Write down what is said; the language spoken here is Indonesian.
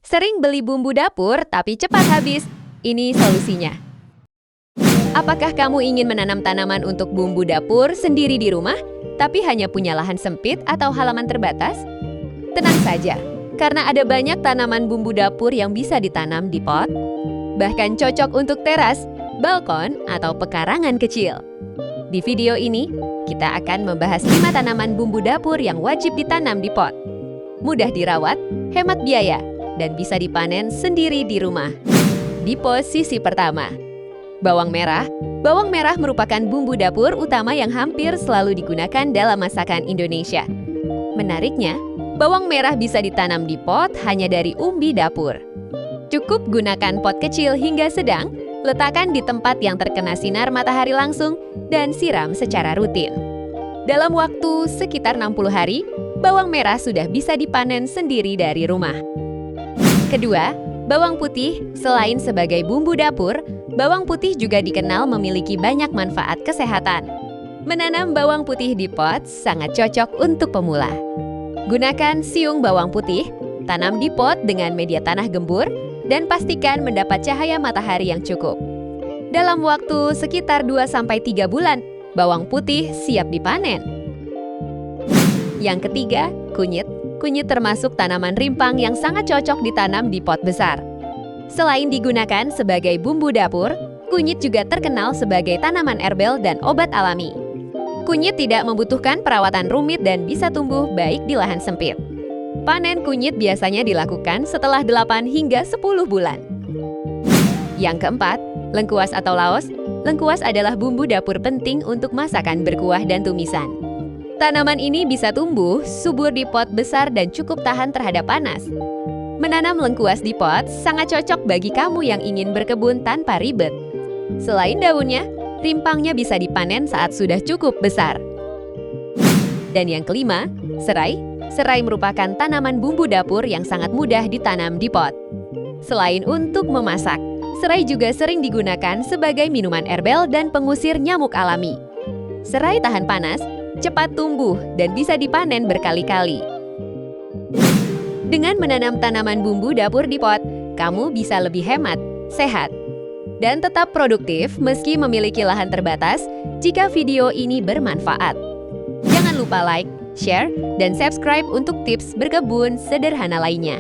Sering beli bumbu dapur tapi cepat habis. Ini solusinya. Apakah kamu ingin menanam tanaman untuk bumbu dapur sendiri di rumah, tapi hanya punya lahan sempit atau halaman terbatas? Tenang saja, karena ada banyak tanaman bumbu dapur yang bisa ditanam di pot, bahkan cocok untuk teras, balkon, atau pekarangan kecil. Di video ini, kita akan membahas 5 tanaman bumbu dapur yang wajib ditanam di pot. Mudah dirawat, hemat biaya, dan bisa dipanen sendiri di rumah. Di posisi pertama, bawang merah. Bawang merah merupakan bumbu dapur utama yang hampir selalu digunakan dalam masakan Indonesia. Menariknya, bawang merah bisa ditanam di pot hanya dari umbi dapur. Cukup gunakan pot kecil hingga sedang, letakkan di tempat yang terkena sinar matahari langsung, dan siram secara rutin. Dalam waktu sekitar 60 hari, bawang merah sudah bisa dipanen sendiri dari rumah. Kedua, bawang putih. Selain sebagai bumbu dapur, bawang putih juga dikenal memiliki banyak manfaat kesehatan. Menanam bawang putih di pot sangat cocok untuk pemula. Gunakan siung bawang putih, tanam di pot dengan media tanah gembur, dan pastikan mendapat cahaya matahari yang cukup. Dalam waktu sekitar 2-3 bulan, bawang putih siap dipanen. Yang ketiga, kunyit. Kunyit termasuk tanaman rimpang yang sangat cocok ditanam di pot besar. Selain digunakan sebagai bumbu dapur, kunyit juga terkenal sebagai tanaman herbal dan obat alami. Kunyit tidak membutuhkan perawatan rumit dan bisa tumbuh baik di lahan sempit. Panen kunyit biasanya dilakukan setelah 8 hingga 10 bulan. Yang keempat, lengkuas atau laos. Lengkuas adalah bumbu dapur penting untuk masakan berkuah dan tumisan. Tanaman ini bisa tumbuh subur di pot besar dan cukup tahan terhadap panas. Menanam lengkuas di pot sangat cocok bagi kamu yang ingin berkebun tanpa ribet. Selain daunnya, rimpangnya bisa dipanen saat sudah cukup besar. Dan yang kelima, serai. Serai merupakan tanaman bumbu dapur yang sangat mudah ditanam di pot. Selain untuk memasak, serai juga sering digunakan sebagai minuman herbal dan pengusir nyamuk alami. Serai tahan panas, cepat tumbuh, dan bisa dipanen berkali-kali. Dengan menanam tanaman bumbu dapur di pot, kamu bisa lebih hemat, sehat, dan tetap produktif meski memiliki lahan terbatas. Jika video ini bermanfaat, jangan lupa like, share, dan subscribe untuk tips berkebun sederhana lainnya.